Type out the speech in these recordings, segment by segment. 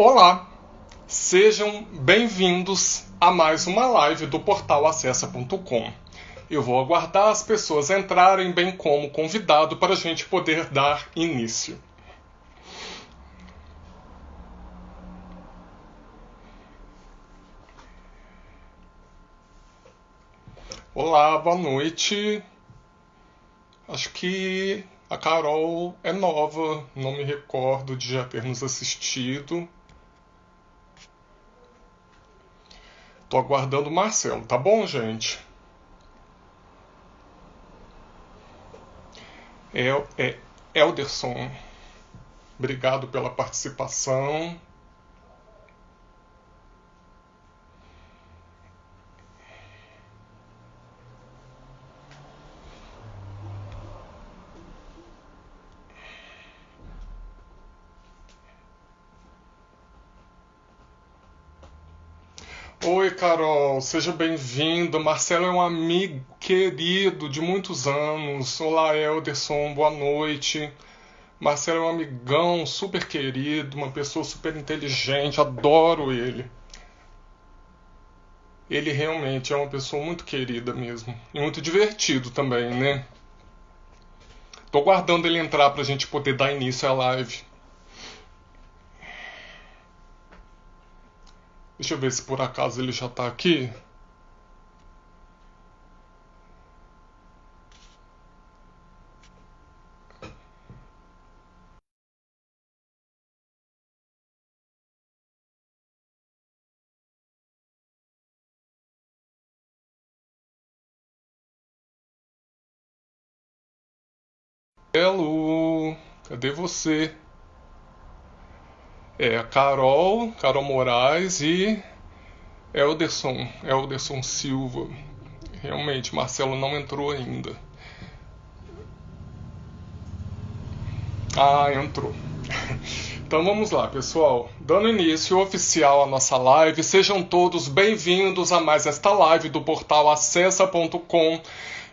Olá, sejam bem-vindos a mais uma live do portal Acessa.com. Eu vou aguardar as pessoas entrarem, bem como convidado, para a gente poder dar início. Olá, boa noite. Acho que a Carol é nova, não me recordo de já ter nos assistido. Tô aguardando o Marcelo, tá bom, gente? É Elderson, obrigado pela participação. Oi, Carol, seja bem-vindo. Marcelo é um amigo querido de muitos anos. Olá, Elderson, boa noite. Marcelo é um amigão super querido, uma pessoa super inteligente, adoro ele. Ele realmente é uma pessoa muito querida mesmo. E muito divertido também, né? Tô guardando ele entrar pra gente poder dar início à live. Deixa eu ver se por acaso ele já tá aqui. Hello, cadê você? É a Carol Moraes e Elderson Silva. Realmente, Marcelo não entrou ainda. Ah, entrou. Então vamos lá, pessoal. Dando início oficial à nossa live, sejam todos bem-vindos a mais esta live do portal Acessa.com.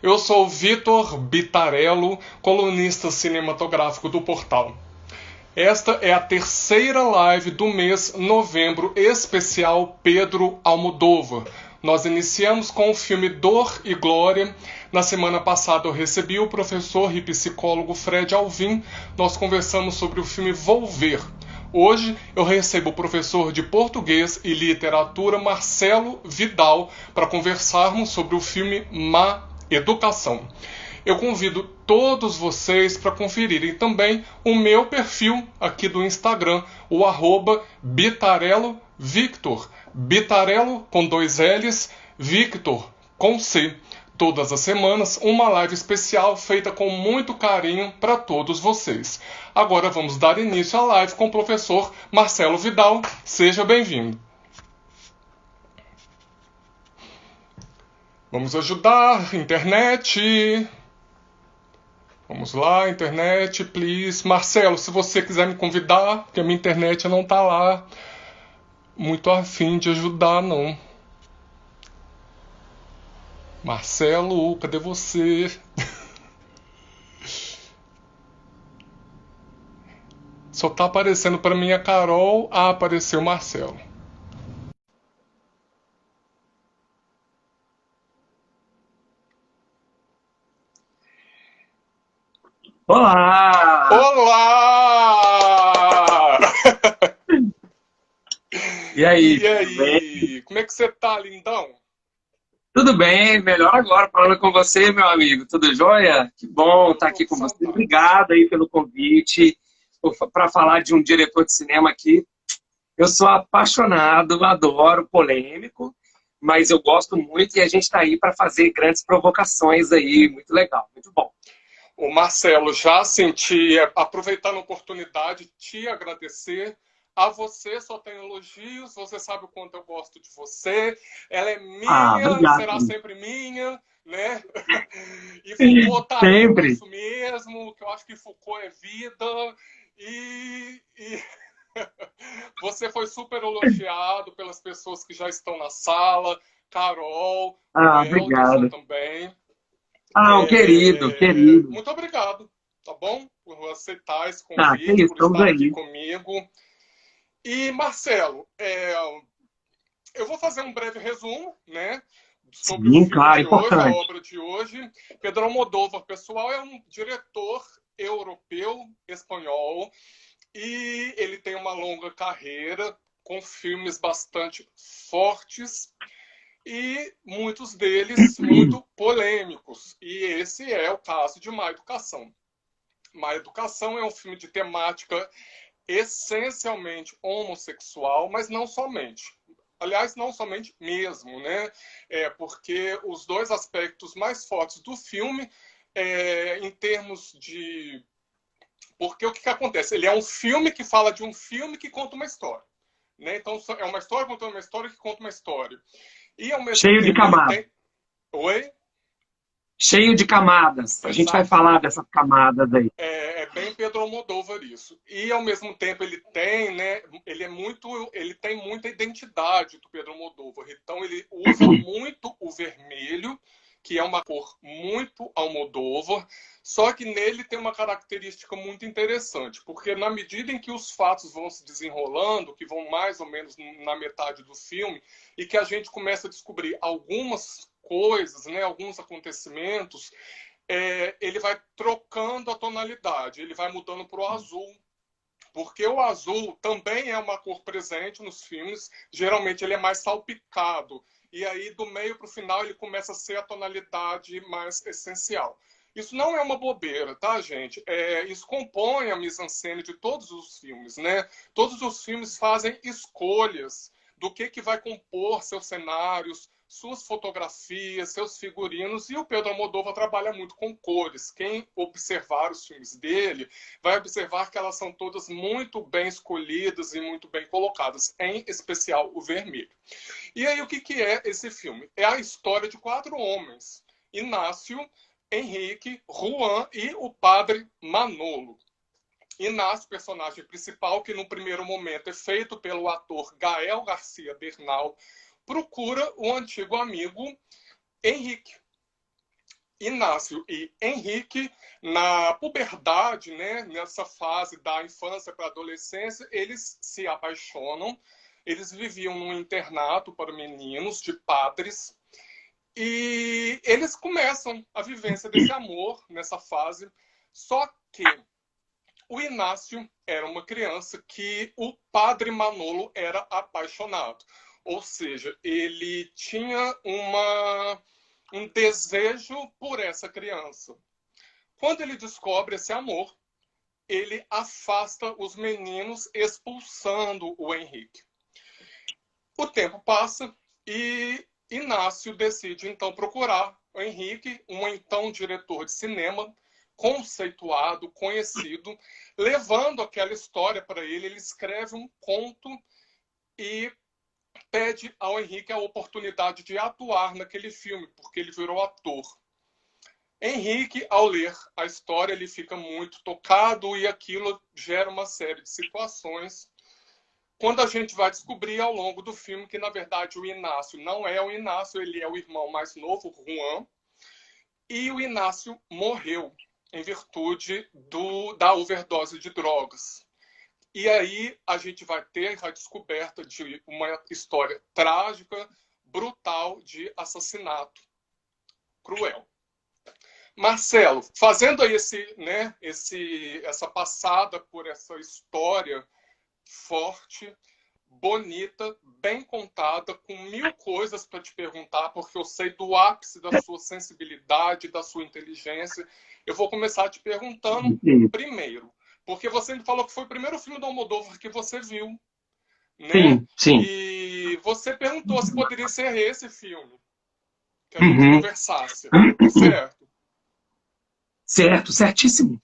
Eu sou Vitor Bitarello, colunista cinematográfico do portal. Esta é a terceira live do mês novembro, especial Pedro Almodóvar. Nós iniciamos com o filme Dor e Glória. Na semana passada eu recebi o professor e psicólogo Fred Alvim. Nós conversamos sobre o filme Volver. Hoje eu recebo o professor de português e literatura Marcelo Vidal para conversarmos sobre o filme Má Educação. Eu convido todos vocês para conferirem também o meu perfil aqui do Instagram, o @BitarelloVictor. Bitarello com 2 L's, Victor com C. Todas as semanas, uma live especial feita com muito carinho para todos vocês. Agora vamos dar início à live com o professor Marcelo Vidal. Seja bem-vindo. Vamos ajudar, internet. Vamos lá, internet, please. Marcelo, se você quiser me convidar, porque a minha internet não tá lá muito afim de ajudar, não. Marcelo, cadê você? Só tá aparecendo para mim a Carol. Ah, apareceu o Marcelo. Olá! Olá! E aí, E tudo bem? aí? Como é que você tá, lindão? Tudo bem, melhor agora falando com você, meu amigo. Tudo jóia? Que bom estar Tô aqui com com você. saudade. Obrigado aí pelo convite para falar de um diretor de cinema aqui. Eu sou apaixonado, adoro polêmico, mas eu gosto muito e a gente está aí para fazer grandes provocações aí. Muito legal, muito bom. O Marcelo, já senti, aproveitando a oportunidade, te agradecer. A você só tenho elogios, você sabe o quanto eu gosto de você. Ela é Ah, minha, será obrigado. sempre minha, né? E Foucault tá aí por Sempre. isso mesmo, que eu acho que Foucault é vida. E você foi super elogiado pelas pessoas que já estão na sala, Carol, o Ah, Elderson obrigado. também. Ah, um querido, querido. Muito obrigado, tá bom? Por aceitar esse Ah, que convite, isso, por estamos estar aqui aí. comigo. E, Marcelo, eu vou fazer um breve resumo, né, sobre o Sim, filme claro, de hoje, a importante. obra de hoje. Pedro Almodóvar, pessoal, é um diretor europeu, espanhol, e ele tem uma longa carreira com filmes bastante fortes e muitos deles muito polêmicos. E esse é o caso de Má Educação. Má Educação é um filme de temática essencialmente homossexual, mas não somente. Aliás, não somente mesmo, né? Porque os dois aspectos mais fortes do filme, em termos de... Porque o que acontece? Ele é um filme que fala de um filme que conta uma história. Né? Então, é uma história contando uma história que conta uma história. E, ao mesmo Cheio de tempo, ele camadas. tem... Oi? Cheio de camadas. A gente vai falar Exatamente. dessas camadas aí. É bem Pedro Almodóvar isso. E ao mesmo tempo ele tem, né? Ele tem muita identidade do Pedro Almodóvar. Então ele usa muito o vermelho, que é uma cor muito Almodóvar, só que nele tem uma característica muito interessante, porque na medida em que os fatos vão se desenrolando, que vão mais ou menos na metade do filme, e que a gente começa a descobrir algumas coisas, né, alguns acontecimentos, ele vai trocando a tonalidade, ele vai mudando para o azul. Porque o azul também é uma cor presente nos filmes, geralmente ele é mais salpicado. E aí, do meio para o final, ele começa a ser a tonalidade mais essencial. Isso não é uma bobeira, tá, gente? Isso compõe a mise-en-scène de todos os filmes, né? Todos os filmes fazem escolhas do que vai compor seus cenários, suas fotografias, seus figurinos, e o Pedro Almodóvar trabalha muito com cores. Quem observar os filmes dele vai observar que elas são todas muito bem escolhidas e muito bem colocadas, em especial o vermelho. E aí, o que é esse filme? É a história de 4 homens: Inácio, Henrique, Juan e o padre Manolo. Inácio, personagem principal, que no primeiro momento é feito pelo ator Gael Garcia Bernal, procura o antigo amigo Henrique. Inácio e Henrique, na puberdade, né, nessa fase da infância para a adolescência, eles se apaixonam. Eles viviam num internato para meninos de padres e eles começam a vivência desse amor nessa fase. Só que o Inácio era uma criança que o padre Manolo era apaixonado. Ou seja, ele tinha um desejo por essa criança. Quando ele descobre esse amor, ele afasta os meninos, expulsando o Henrique. O tempo passa e Inácio decide então procurar o Henrique, um então diretor de cinema, conceituado, conhecido, levando aquela história para ele. Ele escreve um conto e pede ao Henrique a oportunidade de atuar naquele filme, porque ele virou ator. Henrique, ao ler a história, ele fica muito tocado e aquilo gera uma série de situações. Quando a gente vai descobrir ao longo do filme que, na verdade, o Inácio não é o Inácio, ele é o irmão mais novo, o Juan, e o Inácio morreu em virtude da overdose de drogas. E aí a gente vai ter a descoberta de uma história trágica, brutal, de assassinato cruel. Marcelo, fazendo aí essa passada por essa história forte, bonita, bem contada, com 1000 coisas para te perguntar, porque eu sei do ápice da sua sensibilidade, da sua inteligência. Eu vou começar te perguntando primeiro, porque você me falou que foi o primeiro filme do Almodóvar que você viu, né? Sim, sim. E você perguntou se poderia ser esse filme que a gente conversasse, certo? Certo, certíssimo.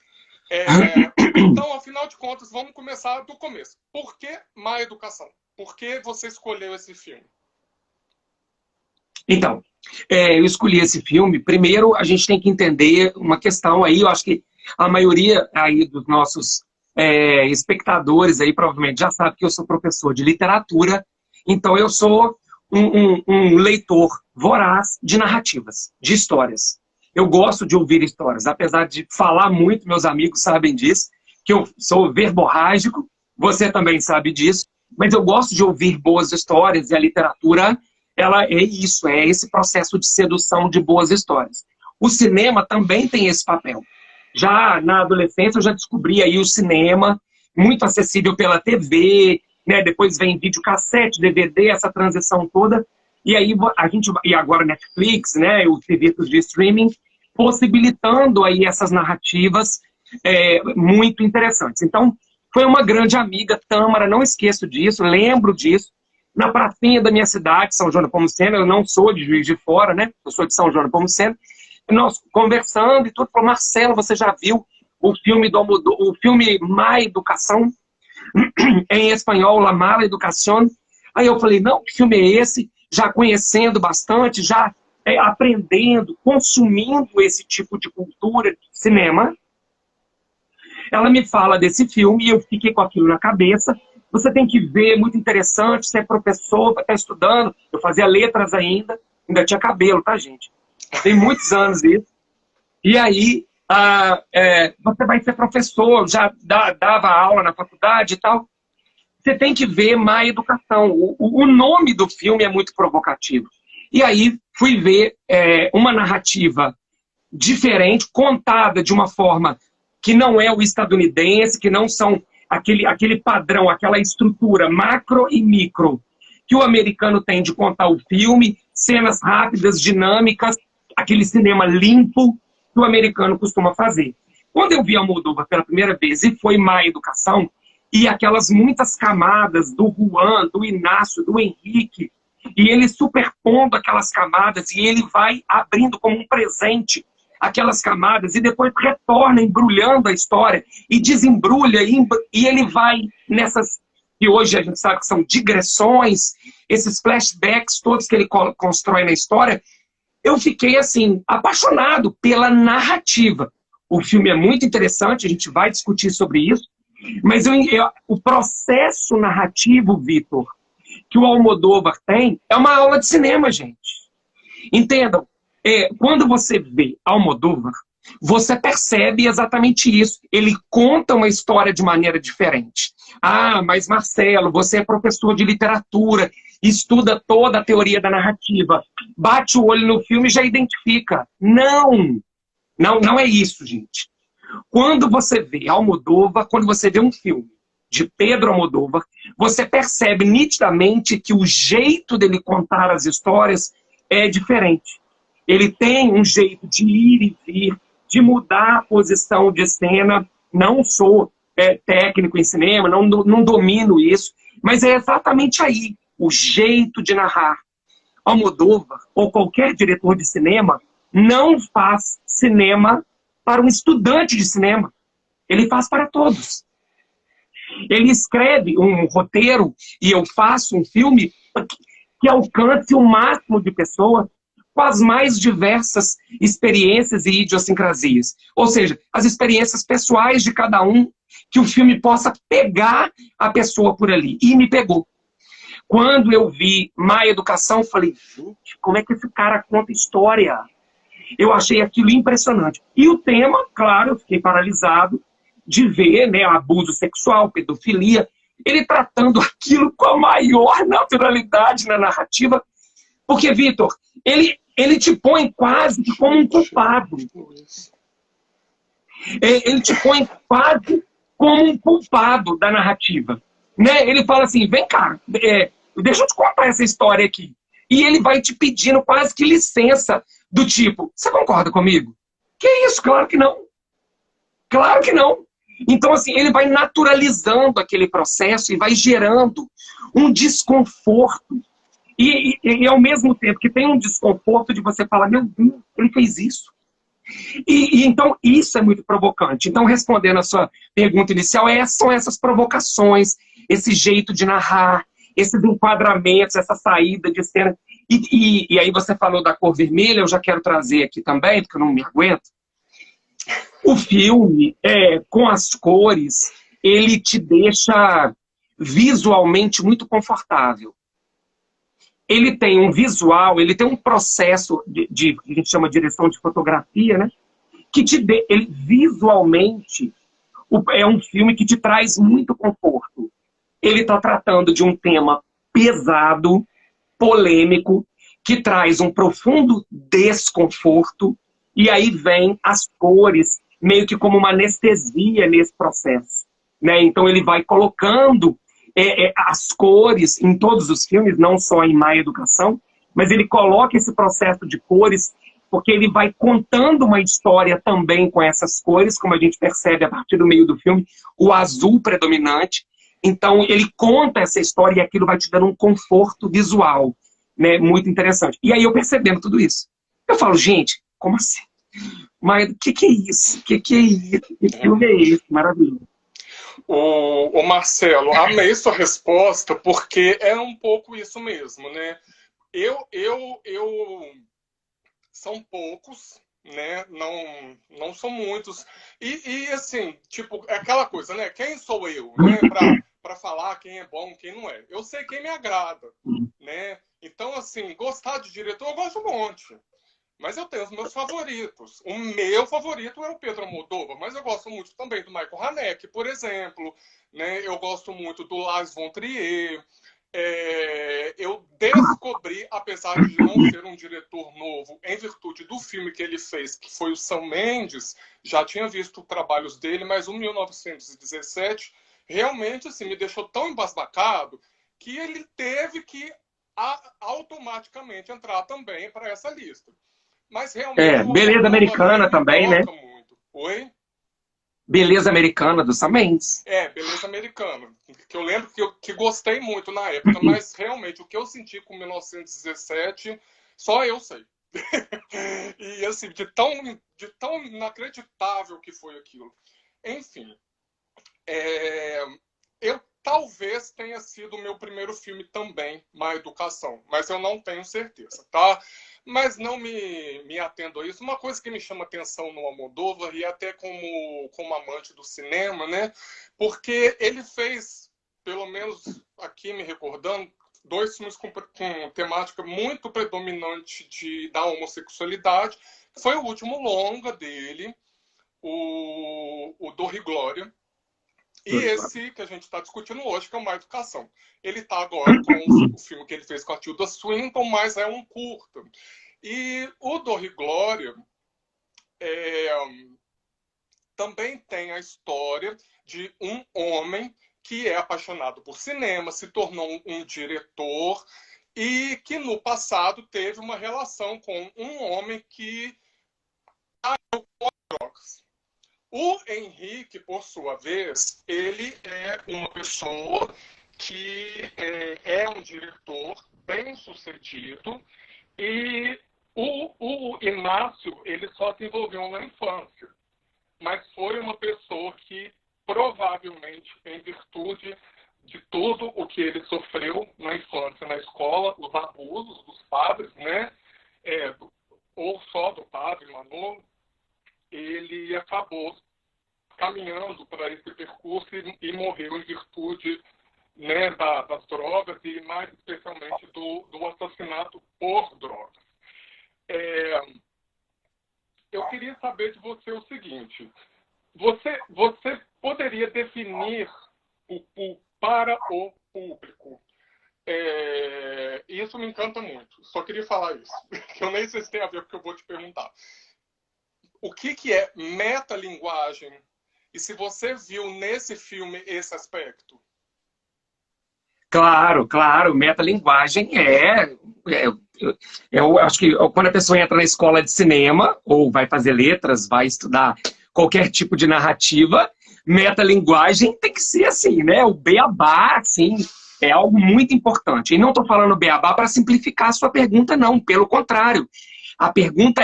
Então, afinal de contas, vamos começar do começo. Por que Má Educação? Por que você escolheu esse filme? Então, eu escolhi esse filme. Primeiro, a gente tem que entender uma questão aí. Eu acho que a maioria aí dos nossos espectadores aí provavelmente já sabe que eu sou professor de literatura. Então, eu sou um leitor voraz de narrativas, de histórias. Eu gosto de ouvir histórias, apesar de falar muito, meus amigos sabem disso, que eu sou verborrágico, você também sabe disso, mas eu gosto de ouvir boas histórias, e a literatura, ela é isso, é esse processo de sedução de boas histórias. O cinema também tem esse papel. Já na adolescência eu já descobri aí o cinema, muito acessível pela TV, né? Depois vem videocassete, DVD, essa transição toda, e aí e agora Netflix, né? O serviço de streaming, possibilitando aí essas narrativas muito interessantes. Então, foi uma grande amiga, Tâmara, não esqueço disso, lembro disso, na pracinha da minha cidade, São João da Nepomuceno. Eu não sou de Juiz de Fora, né? Eu sou de São João da Nepomuceno. Nós conversando e tudo, falou: Marcelo, você já viu o filme o filme Má Educação? Em espanhol, La Mala Educación. Aí eu falei: não, que filme é esse? Já conhecendo bastante, já aprendendo, consumindo esse tipo de cultura de cinema. Ela me fala desse filme e eu fiquei com aquilo na cabeça. Você tem que ver, muito interessante, você é professor, está estudando. Eu fazia letras ainda tinha cabelo, tá, gente? Tem muitos anos isso. E aí, você vai ser professor, já dava aula na faculdade e tal. Você tem que ver Má Educação. O nome do filme é muito provocativo. E aí, fui ver uma narrativa diferente, contada de uma forma que não é o estadunidense, que não são aquele padrão, aquela estrutura macro e micro que o americano tem de contar o filme, cenas rápidas, dinâmicas, aquele cinema limpo que o americano costuma fazer. Quando eu vi Almodóvar pela primeira vez, e foi Má Educação, e aquelas muitas camadas do Juan, do Inácio, do Henrique, e ele superpondo aquelas camadas, e ele vai abrindo como um presente aquelas camadas, e depois retorna embrulhando a história, e desembrulha, e ele vai nessas, que hoje a gente sabe que são digressões, esses flashbacks todos que ele constrói na história. Eu fiquei, assim, apaixonado pela narrativa. O filme é muito interessante, a gente vai discutir sobre isso, mas o processo narrativo, Vitor, que o Almodóvar tem, é uma aula de cinema, gente. Entendam, quando você vê Almodóvar, você percebe exatamente isso. Ele conta uma história de maneira diferente. Ah, mas Marcelo, você é professor de literatura, estuda toda a teoria da narrativa, bate o olho no filme e já identifica. Não é isso, gente. Quando você vê Almodóvar, quando você vê um filme de Pedro Almodóvar, você percebe nitidamente que o jeito dele contar as histórias é diferente. Ele tem um jeito de ir e vir, de mudar a posição de cena. Não sou técnico em cinema, não domino isso, mas é exatamente aí, o jeito de narrar. Almodóvar, ou qualquer diretor de cinema, não faz cinema para um estudante de cinema. Ele faz para todos. Ele escreve um roteiro e eu faço um filme que alcance o máximo de pessoas com as mais diversas experiências e idiosincrasias. Ou seja, as experiências pessoais de cada um, que o filme possa pegar a pessoa por ali. E me pegou. Quando eu vi Má Educação, falei: gente, como é que esse cara conta história? Eu achei aquilo impressionante. E o tema, claro, eu fiquei paralisado de ver, né, abuso sexual, pedofilia, ele tratando aquilo com a maior naturalidade na narrativa. Porque, Vitor, ele te põe quase como um culpado. Ele te põe quase como um culpado da narrativa. Né? Ele fala assim: vem cá, deixa eu te contar essa história aqui. E ele vai te pedindo quase que licença, do tipo: você concorda comigo? Que isso? Claro que não. Claro que não. Então, assim, ele vai naturalizando aquele processo e vai gerando um desconforto. E ao mesmo tempo que tem um desconforto de você falar: meu Deus, ele fez isso. Então, isso é muito provocante. Então, respondendo a sua pergunta inicial, são essas provocações, esse jeito de narrar, esses enquadramentos, essa saída de cena. E aí você falou da cor vermelha, eu já quero trazer aqui também, porque eu não me aguento. O filme, com as cores, ele te deixa visualmente muito confortável. Ele tem um visual, ele tem um processo que a gente chama de direção de fotografia, né? Que visualmente é um filme que te traz muito conforto. ele está tratando de um tema pesado, polêmico, que traz um profundo desconforto, e aí vem as cores, meio que como uma anestesia nesse processo, né? Então ele vai colocando as cores em todos os filmes, não só em Má Educação, mas ele coloca esse processo de cores, porque ele vai contando uma história também com essas cores, como a gente percebe a partir do meio do filme, o azul predominante. Então ele conta essa história e aquilo vai te dando um conforto visual, né? Muito interessante. E aí eu percebendo tudo isso, eu falo, gente, como assim? Mas o que é isso? O que é isso? Que filme é esse? Maravilhoso. O Marcelo, amei sua resposta, porque é um pouco isso mesmo, né? São poucos, né? Não são muitos. E assim, tipo, é aquela coisa, né? Quem sou eu, né? Pra falar quem é bom, quem não é. Eu sei quem me agrada, né? Então, assim, gostar de diretor, eu gosto um monte. Mas eu tenho os meus favoritos. O meu favorito é o Pedro Almodóvar, mas eu gosto muito também do Michael Haneke, por exemplo. Né? Eu gosto muito do Lars von Trier. Eu descobri, apesar de não ser um diretor novo, em virtude do filme que ele fez, que foi o Sam Mendes, já tinha visto trabalhos dele, mas o 1917 realmente assim, me deixou tão embasbacado que ele teve que automaticamente entrar também para essa lista. Mas realmente Beleza Americana também, né? Muito. Oi? Beleza Americana do Sam Mendes. Beleza Americana. Que eu lembro que gostei muito na época, mas realmente o que eu senti com 1917, só eu sei. E assim, de tão inacreditável que foi aquilo. Enfim, eu talvez tenha sido o meu primeiro filme também, Má Educação, mas eu não tenho certeza, tá? Mas não me atendo a isso. Uma coisa que me chama atenção no Almodóvar, e até como amante do cinema, né? Porque ele fez, pelo menos aqui me recordando, 2 filmes com temática muito predominante da homossexualidade. Foi o último longa dele, o Dor e Glória. E esse que a gente está discutindo hoje, que é Má Educação. Ele está agora com o filme que ele fez com a Tilda Swinton, mas é um curta. E o Dor e Glória também tem a história de um homem que é apaixonado por cinema, se tornou um diretor e que no passado teve uma relação com um homem que caiu com drogas. O Henrique, por sua vez, ele é uma pessoa que é um diretor bem sucedido e o Inácio, ele só se envolveu na infância, mas foi uma pessoa que provavelmente, em virtude de tudo o que ele sofreu na infância, na escola, os abusos dos padres, né, ou só do padre Manolo, ele acabou caminhando para esse percurso e morreu em virtude, né, das drogas e mais especialmente do assassinato por drogas. Eu queria saber de você o seguinte: você poderia definir para o público? Isso me encanta muito. Só queria falar isso. Eu nem sei se tem a ver com o que eu vou te perguntar. O que é metalinguagem? E se você viu nesse filme esse aspecto? Claro, claro. Metalinguagem eu acho que quando a pessoa entra na escola de cinema, ou vai fazer letras, vai estudar qualquer tipo de narrativa, metalinguagem tem que ser assim, né? O beabá, assim, é algo muito importante. E não estou falando beabá para simplificar a sua pergunta, não. Pelo contrário. A pergunta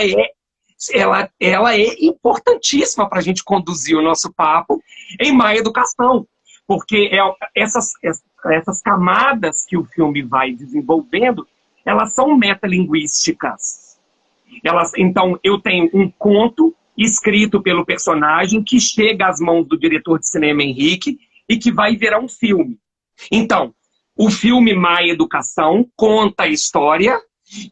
ela é importantíssima para a gente conduzir o nosso papo em Má Educação. Porque essas camadas que o filme vai desenvolvendo, elas são metalinguísticas. Então, eu tenho um conto escrito pelo personagem que chega às mãos do diretor de cinema Henrique e que vai virar um filme. Então, o filme Má Educação conta a história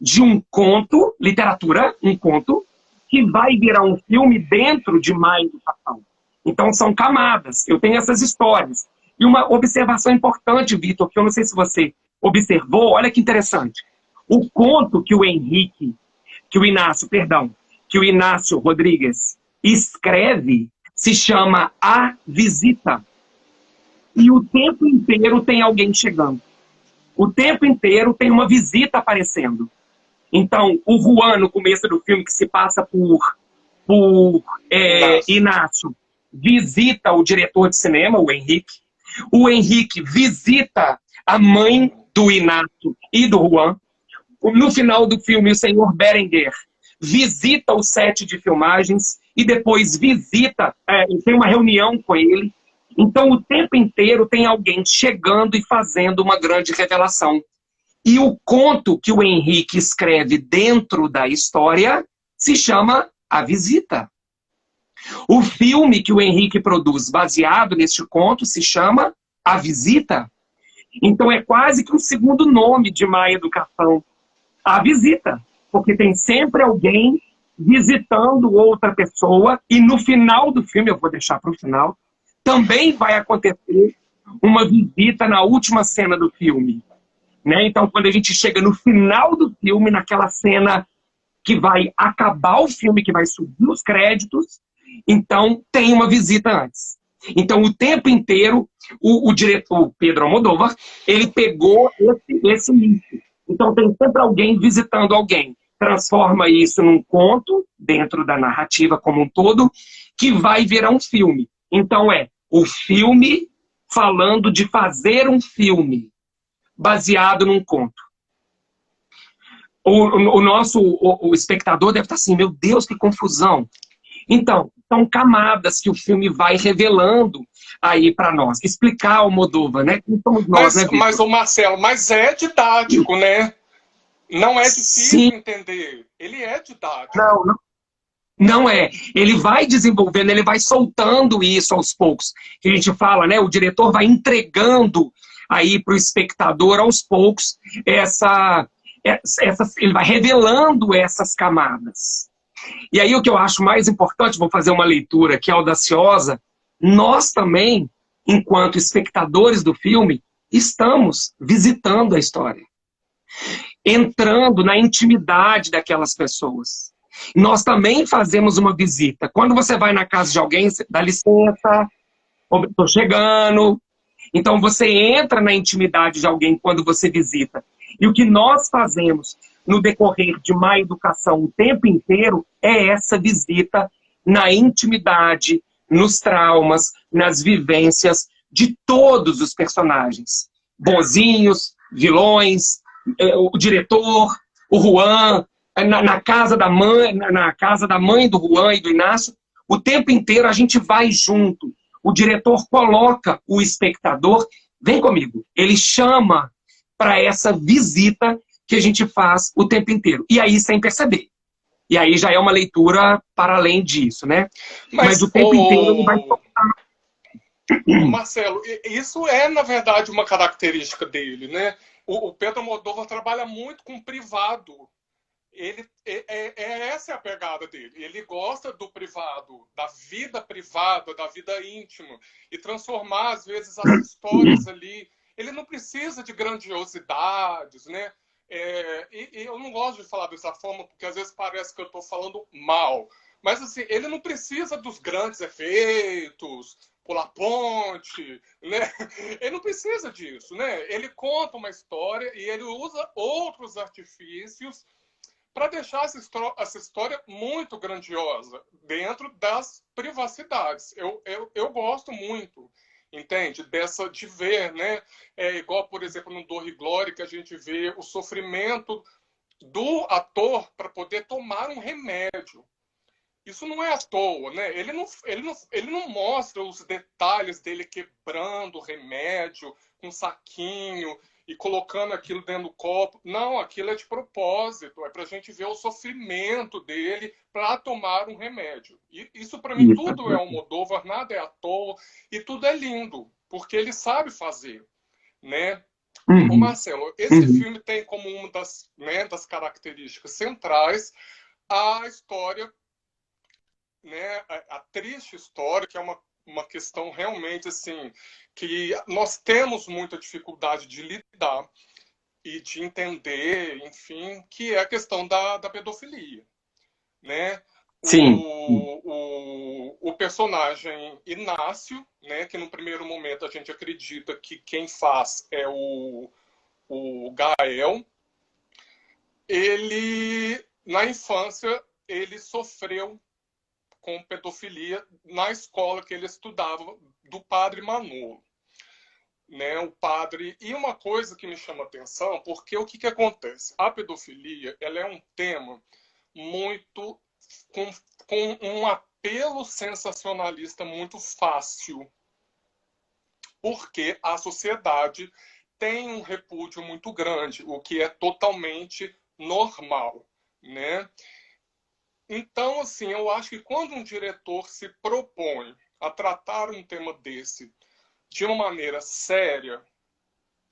de um conto, literatura, um conto, que vai virar um filme dentro de Má Educação. Então, são camadas. Eu tenho essas histórias. E uma observação importante, Vitor, que eu não sei se você observou, olha que interessante. O conto que o que o Inácio Rodrigues escreve se chama A Visita. E o tempo inteiro tem alguém chegando. O tempo inteiro tem uma visita aparecendo. Então, o Juan, no começo do filme, que se passa por Inácio, visita o diretor de cinema, o Henrique. O Henrique visita a mãe do Inácio e do Juan. No final do filme, o senhor Berenguer visita o set de filmagens e depois tem uma reunião com ele. Então, o tempo inteiro tem alguém chegando e fazendo uma grande revelação. E o conto que o Henrique escreve dentro da história se chama A Visita. O filme que o Henrique produz baseado neste conto se chama A Visita. Então, é quase que um segundo nome de Má Educação. A Visita. Porque tem sempre alguém visitando outra pessoa e no final do filme, eu vou deixar para o final, também vai acontecer uma visita na última cena do filme. Né? Então, quando a gente chega no final do filme, naquela cena que vai acabar o filme, que vai subir os créditos, então tem uma visita antes. Então, o tempo inteiro, o diretor Pedro Almodóvar, ele pegou esse nicho. Então, tem sempre alguém visitando alguém. Transforma isso num conto, dentro da narrativa como um todo, que vai virar um filme. Então, o filme falando de fazer um filme baseado num conto. O espectador deve estar assim, meu Deus, que confusão. Então, são camadas que o filme vai revelando aí para nós. Explicar o Almodóvar, né? Quem somos nós, né, Vitor? Mas o Marcelo, mas é didático, né? Não é difícil Sim. entender. Ele é didático. Não é. Ele vai desenvolvendo, ele vai soltando isso aos poucos. Que a gente fala, né? O diretor vai entregando aí para o espectador aos poucos ele vai revelando essas camadas. E aí o que eu acho mais importante, vou fazer uma leitura aqui audaciosa, nós também, enquanto espectadores do filme, estamos visitando a história. Entrando na intimidade daquelas pessoas. Nós também fazemos uma visita. Quando você vai na casa de alguém, você dá licença, estou chegando. Então você entra na intimidade de alguém quando você visita. E o que nós fazemos no decorrer de Má Educação o tempo inteiro é essa visita na intimidade, nos traumas, nas vivências de todos os personagens. Bonzinhos, vilões, o diretor, o Juan, na casa da mãe do Juan e do Inácio, o tempo inteiro a gente vai junto. O diretor coloca o espectador, vem comigo, ele chama para essa visita que a gente faz o tempo inteiro. E aí sem perceber. E aí já é uma leitura para além disso, né? Mas o tempo inteiro ele vai tocar. Marcelo, isso é, na verdade, uma característica dele, né? O Pedro Almodóvar trabalha muito com privado. Essa é a pegada dele. Ele gosta do privado, da vida íntima, e transformar, às vezes, as histórias ali. Ele não precisa de grandiosidades, né? E eu não gosto de falar dessa forma, porque às vezes parece que eu estou falando mal. Mas, assim, ele não precisa dos grandes efeitos, pular ponte, né? Ele não precisa disso, né? Ele conta uma história e ele usa outros artifícios para deixar essa história muito grandiosa dentro das privacidades. Eu gosto muito, entende? De ver, né? Igual, por exemplo, no Dor e Glória, que a gente vê o sofrimento do ator para poder tomar um remédio. Isso não é à toa, né? Ele não mostra os detalhes dele quebrando o remédio com um saquinho e colocando aquilo dentro do copo. Não, aquilo é de propósito. É para a gente ver o sofrimento dele para tomar um remédio. E isso, para mim, tudo é Almodóvar, nada é à toa. E tudo é lindo, porque ele sabe fazer, né? Ô Marcelo, esse filme tem como uma das características centrais a história, né, a triste história, que é uma questão realmente assim, que nós temos muita dificuldade de lidar e de entender, enfim, que é a questão da pedofilia, né? Sim. O personagem Inácio, né, que no primeiro momento a gente acredita que quem faz é o Gael, ele, na infância, ele sofreu com pedofilia na escola que ele estudava, do padre Manolo. Né, o padre. E uma coisa que me chama atenção, porque o que acontece? A pedofilia, ela é um tema muito com um apelo sensacionalista muito fácil, porque a sociedade tem um repúdio muito grande, o que é totalmente normal, né? Então, assim, eu acho que quando um diretor se propõe a tratar um tema desse de uma maneira séria,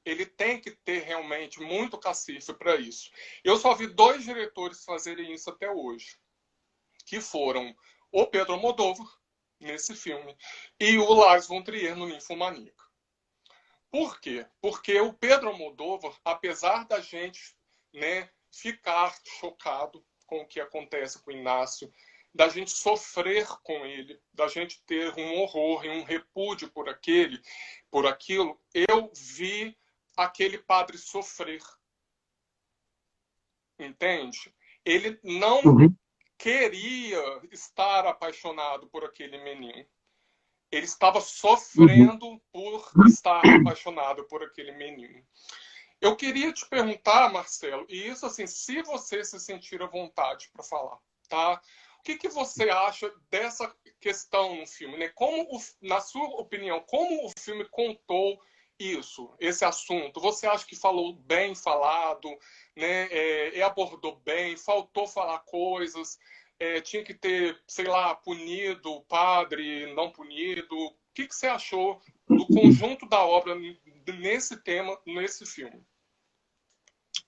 ele tem que ter realmente muito cacife para isso. Eu só vi 2 diretores fazerem isso até hoje, que foram o Pedro Almodóvar, nesse filme, e o Lars von Trier no Ninfomaníaca. Por quê? Porque o Pedro Almodóvar, apesar da gente, né, ficar chocado com o que acontece com o Inácio, da gente sofrer com ele, da gente ter um horror e um repúdio por aquilo, eu vi aquele padre sofrer. Entende? Ele não queria estar apaixonado por aquele menino. Ele estava sofrendo por estar apaixonado por aquele menino. Eu queria te perguntar, Marcelo, e isso assim, se você se sentir à vontade para falar, tá? O que você acha dessa questão no filme, né? Na sua opinião, como o filme contou isso, esse assunto? Você acha que falou bem falado, né? Abordou bem, faltou falar coisas, tinha que ter, sei lá, punido o padre, não punido? O que você achou do conjunto da obra nesse tema, nesse filme?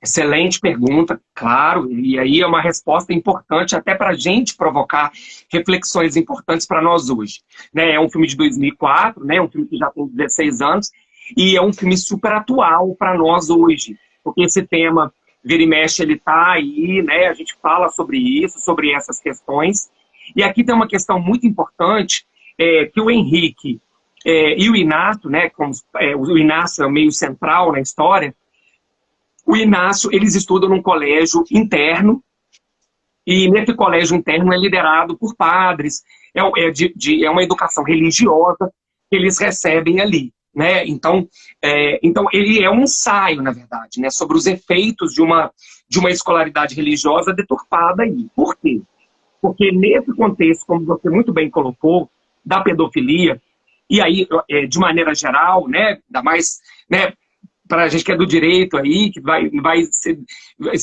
Excelente pergunta, claro, e aí é uma resposta importante até para a gente provocar reflexões importantes para nós hoje. Né? É um filme de 2004, né? Um filme que já tem 16 anos, e é um filme super atual para nós hoje, porque esse tema, vira e mexe, ele está aí, né? A gente fala sobre isso, sobre essas questões, e aqui tem uma questão muito importante, que o Henrique e o Inácio, né? O Inácio é o meio central na história. O Inácio, eles estudam num colégio interno, e nesse colégio interno é liderado por padres, é uma educação religiosa que eles recebem ali. Né? Então, ele é um ensaio, na verdade, né, sobre os efeitos de uma escolaridade religiosa deturpada aí. Por quê? Porque nesse contexto, como você muito bem colocou, da pedofilia, e aí, de maneira geral, né, ainda mais... Né, para a gente que é do direito aí, que vai se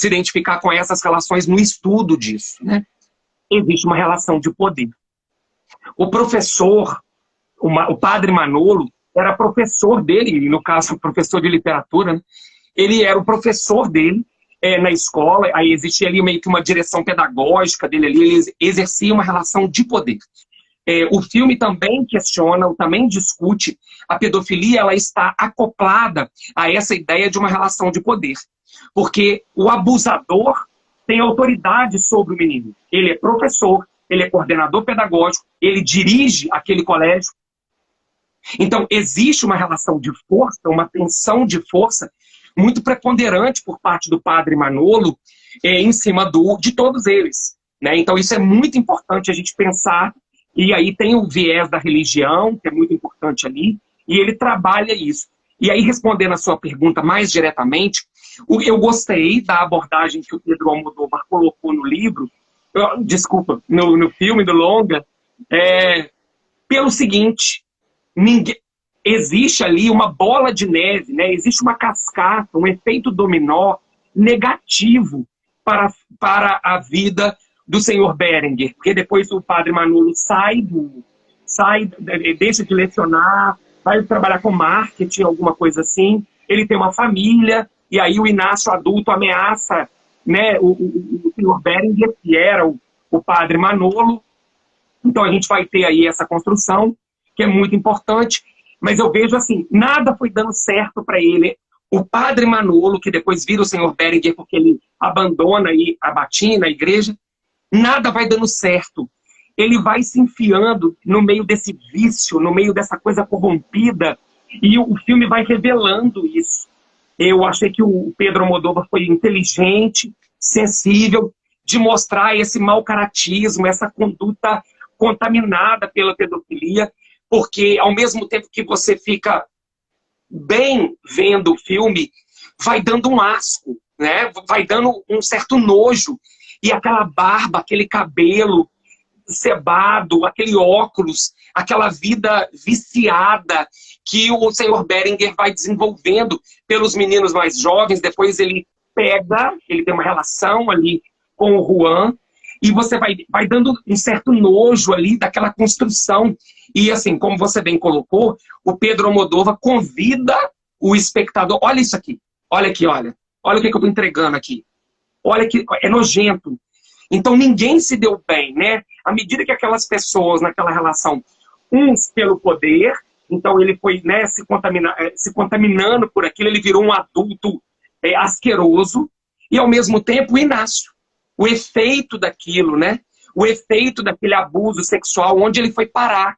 identificar com essas relações no estudo disso, né? Existe uma relação de poder. O professor, o padre Manolo, era professor dele, no caso, professor de literatura, né? Ele era o professor dele na escola, aí existia ali meio que uma direção pedagógica dele ali, ele exercia uma relação de poder. O filme também questiona, também discute a pedofilia, ela está acoplada a essa ideia de uma relação de poder. Porque o abusador tem autoridade sobre o menino. Ele é professor, ele é coordenador pedagógico, ele dirige aquele colégio. Então, existe uma relação de força, uma tensão de força muito preponderante por parte do padre Manolo em cima de todos eles. Né? Então, isso é muito importante a gente pensar. E aí tem o viés da religião, que é muito importante ali, e ele trabalha isso. E aí, respondendo a sua pergunta mais diretamente, eu gostei da abordagem que o Pedro Almodóvar colocou no livro, no filme do longa, pelo seguinte, existe ali uma bola de neve, né? Existe uma cascata, um efeito dominó negativo para a vida do senhor Berenguer, porque depois o padre Manolo deixa de lecionar, vai trabalhar com marketing, alguma coisa assim, ele tem uma família, e aí o Inácio adulto ameaça, né, o senhor Berenguer, que era o padre Manolo. Então a gente vai ter aí essa construção, que é muito importante, mas eu vejo assim, nada foi dando certo para ele. O padre Manolo, que depois vira o senhor Berenguer, porque ele abandona aí a batina, a igreja, nada vai dando certo. Ele vai se enfiando no meio desse vício, no meio dessa coisa corrompida, e o filme vai revelando isso. Eu achei que o Pedro Almodóvar foi inteligente, sensível, de mostrar esse mau caratismo, essa conduta contaminada pela pedofilia, porque ao mesmo tempo que você fica bem vendo o filme, vai dando um asco, né? Vai dando um certo nojo, e aquela barba, aquele cabelo cebado, aquele óculos, aquela vida viciada que o senhor Berenguer vai desenvolvendo pelos meninos mais jovens. Depois ele tem uma relação ali com o Juan, e você vai dando um certo nojo ali daquela construção. E assim, como você bem colocou, o Pedro Almodóvar convida o espectador. Olha isso aqui, olha aqui, olha o que eu estou entregando aqui. Olha que é nojento. Então ninguém se deu bem, né? À medida que aquelas pessoas naquela relação, uns pelo poder, então ele foi, né, se contaminando por aquilo, ele virou um adulto asqueroso, e ao mesmo tempo o Inácio, o efeito daquilo, né? O efeito daquele abuso sexual, onde ele foi parar,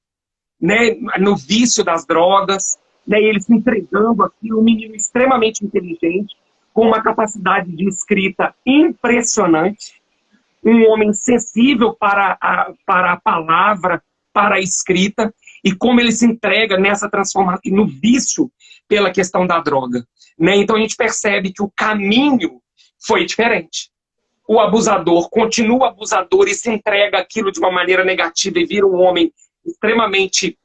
né? No vício das drogas, né? Ele se entregando aqui, um menino extremamente inteligente, com uma capacidade de escrita impressionante, um homem sensível para a palavra, para a escrita, e como ele se entrega nessa transformação, no vício pela questão da droga, né? Então a gente percebe que o caminho foi diferente. O abusador continua abusador e se entrega aquilo de uma maneira negativa e vira um homem extremamente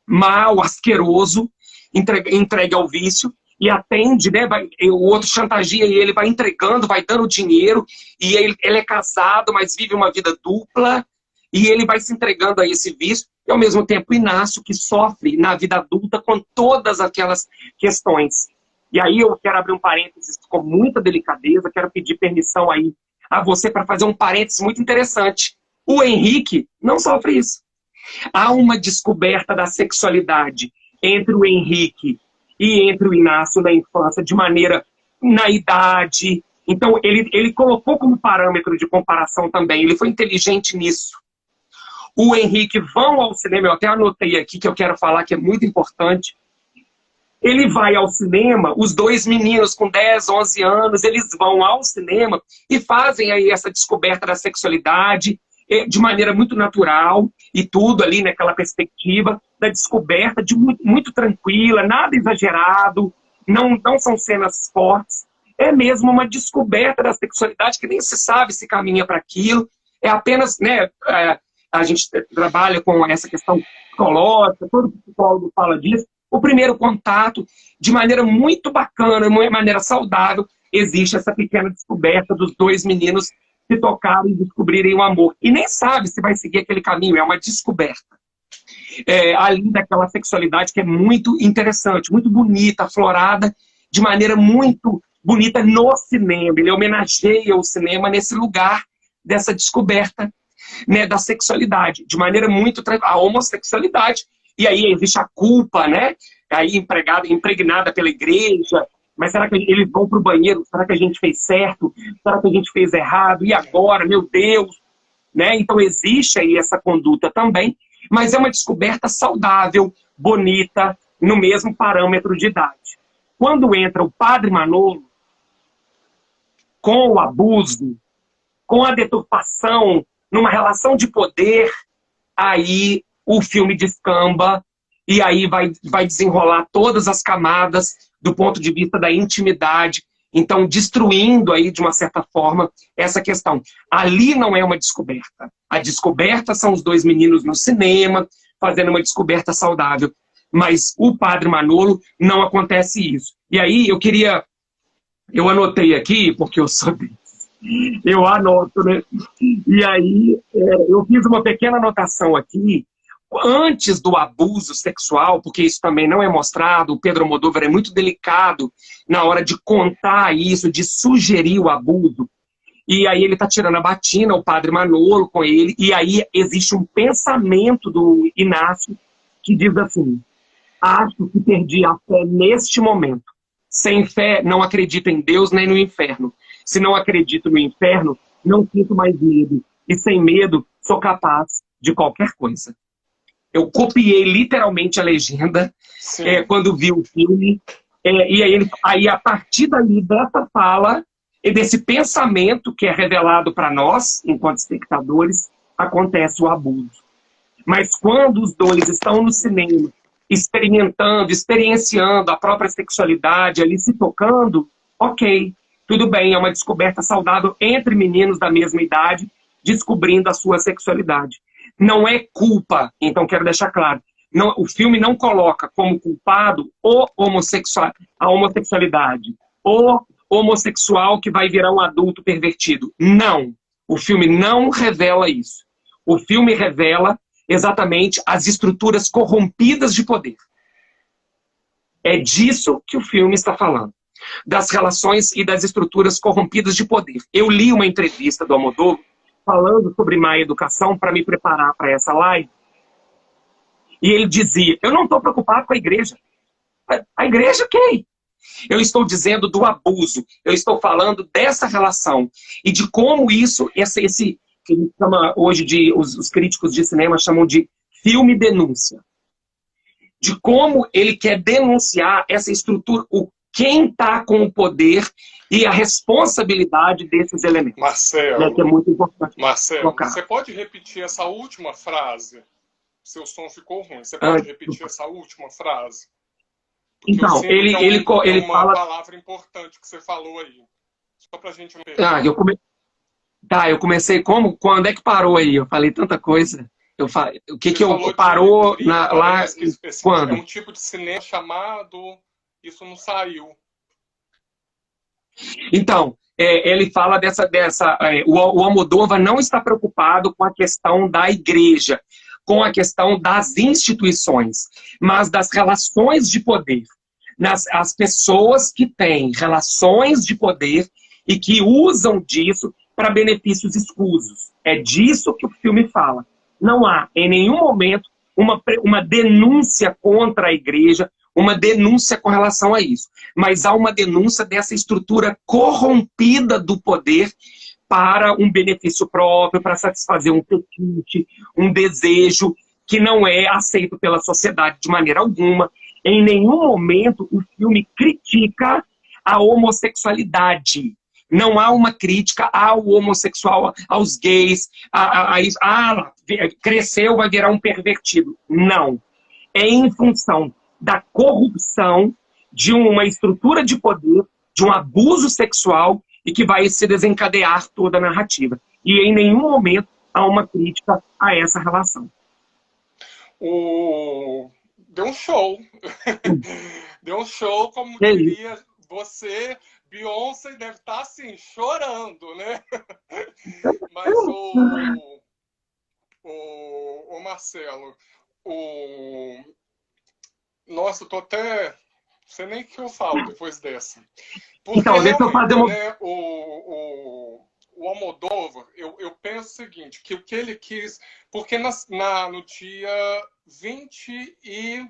mau, asqueroso, entregue ao vício, e atende, né? O outro chantageia e ele vai entregando, vai dando dinheiro, e ele é casado, mas vive uma vida dupla, e ele vai se entregando a esse vício, e ao mesmo tempo o Inácio, que sofre na vida adulta com todas aquelas questões. E aí eu quero abrir um parênteses com muita delicadeza, quero pedir permissão aí a você para fazer um parênteses muito interessante. O Henrique não sofre isso. Há uma descoberta da sexualidade entre o Henrique e entre o Inácio na infância, de maneira, na idade. Então, ele colocou como parâmetro de comparação também, ele foi inteligente nisso. O Henrique vão ao cinema, eu até anotei aqui que eu quero falar que é muito importante. Ele vai ao cinema, os dois meninos com 10, 11 anos, eles vão ao cinema e fazem aí essa descoberta da sexualidade de maneira muito natural e tudo ali naquela perspectiva da descoberta de muito tranquila, nada exagerado, não são cenas fortes, é mesmo uma descoberta da sexualidade que nem se sabe se caminha para aquilo, é apenas, né, a gente trabalha com essa questão psicológica, todo psicólogo fala disso. O primeiro contato, de maneira muito bacana, de maneira saudável, existe essa pequena descoberta dos dois meninos se tocarem e descobrirem o amor. E nem sabe se vai seguir aquele caminho, é uma descoberta. Além daquela sexualidade que é muito interessante, muito bonita, aflorada, de maneira muito bonita no cinema. Ele homenageia o cinema nesse lugar dessa descoberta, né, da sexualidade, de maneira muito... a homossexualidade. E aí existe a culpa, né? Aí impregnada pela igreja. Mas será que eles vão para o banheiro? Será que a gente fez certo? Será que a gente fez errado? E agora? Meu Deus! Né? Então existe aí essa conduta também, mas é uma descoberta saudável, bonita, no mesmo parâmetro de idade. Quando entra o padre Manolo, com o abuso, com a deturpação, numa relação de poder, aí o filme descamba e aí vai desenrolar todas as camadas do ponto de vista da intimidade, então destruindo aí, de uma certa forma, essa questão. Ali não é uma descoberta. A descoberta são os dois meninos no cinema, fazendo uma descoberta saudável. Mas o padre Manolo, não acontece isso. E aí eu anotei aqui, porque eu sou eu anoto, né? E aí eu fiz uma pequena anotação aqui, antes do abuso sexual, porque isso também não é mostrado, o Pedro Almodóvar é muito delicado na hora de contar isso, de sugerir o abuso. E aí ele está tirando a batina, o padre Manolo com ele, e aí existe um pensamento do Inácio que diz assim: acho que perdi a fé neste momento. Sem fé, não acredito em Deus nem no inferno. Se não acredito no inferno, não sinto mais medo. E sem medo, sou capaz de qualquer coisa. Eu copiei literalmente a legenda quando vi o filme. E aí, a partir dali, dessa fala e desse pensamento que é revelado para nós, enquanto espectadores, acontece o abuso. Mas quando os dois estão no cinema, experimentando, experienciando a própria sexualidade, ali se tocando, ok, tudo bem, é uma descoberta saudável entre meninos da mesma idade, descobrindo a sua sexualidade. Não é culpa, então quero deixar claro, não, o filme não coloca como culpado a homossexualidade, o homossexual que vai virar um adulto pervertido. Não, o filme não revela isso. O filme revela exatamente as estruturas corrompidas de poder. É disso que o filme está falando. Das relações e das estruturas corrompidas de poder. Eu li uma entrevista do Almodóvar falando sobre má educação para me preparar para essa live. E ele dizia, eu não estou preocupado com a igreja. A igreja, ok. Eu estou dizendo do abuso. Eu estou falando dessa relação. E de como isso, esse que ele chama hoje os críticos de cinema chamam de filme denúncia. De como ele quer denunciar essa estrutura, quem está com o poder e a responsabilidade desses elementos. Marcelo, que é muito importante. Marcelo, você pode repetir essa última frase? Seu som ficou ruim. Você pode repetir essa última frase? Porque então, ele uma fala... palavra importante que você falou aí. Só pra gente não perder. Eu comecei como? Quando é que parou aí? Eu falei tanta coisa. O que parou lá? Quando? É um tipo de cinema chamado... Isso não saiu. Então, ele fala o Almodóvar não está preocupado com a questão da igreja, com a questão das instituições, mas das relações de poder. As pessoas que têm relações de poder e que usam disso para benefícios escusos. É disso que o filme fala. Não há, em nenhum momento, uma denúncia contra a igreja, uma denúncia com relação a isso. Mas há uma denúncia dessa estrutura corrompida do poder para um benefício próprio, para satisfazer um apetite, um desejo que não é aceito pela sociedade de maneira alguma. Em nenhum momento o filme critica a homossexualidade. Não há uma crítica ao homossexual, aos gays, cresceu, vai virar um pervertido. Não. É em função da corrupção de uma estrutura de poder, de um abuso sexual e que vai se desencadear toda a narrativa. E em nenhum momento há uma crítica a essa relação. Deu um show. Deu um show, como diria você, Beyoncé deve estar assim, chorando, né? Mas o Marcelo, nossa, eu tô até... Não sei nem o que eu falo depois dessa. Porque então, deixa eu fazer né, o Almodóvar, eu penso o seguinte, que o que ele quis... Porque no dia 20 e...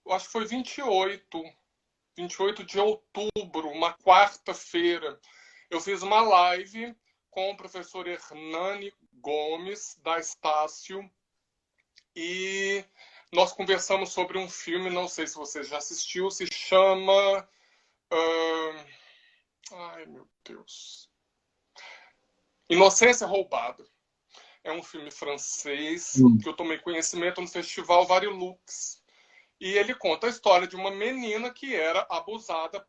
Eu acho que foi 28 de outubro, uma quarta-feira, eu fiz uma live com o professor Hernani Gomes, da Estácio, e nós conversamos sobre um filme, não sei se você já assistiu, se chama... Ai, meu Deus. Inocência Roubada. É um filme francês que eu tomei conhecimento no Festival Varilux. E ele conta a história de uma menina que era abusada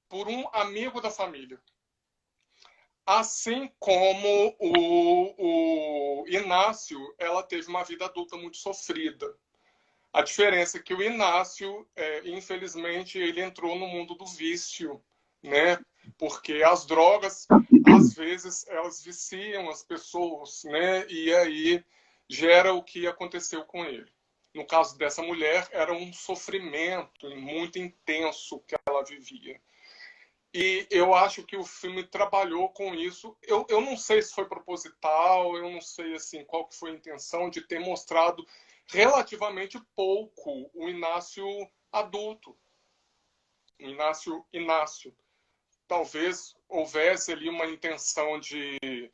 por um amigo da família. Assim como o Inácio, ela teve uma vida adulta muito sofrida. A diferença é que o Inácio, infelizmente, ele entrou no mundo do vício, né? Porque as drogas, às vezes, elas viciam as pessoas, né? E aí gera o que aconteceu com ele. No caso dessa mulher, era um sofrimento muito intenso que ela vivia. E eu acho que o filme trabalhou com isso. Eu não sei se foi proposital, eu não sei assim, qual que foi a intenção de ter mostrado relativamente pouco o Inácio adulto, o Inácio Inácio. Talvez houvesse ali uma intenção de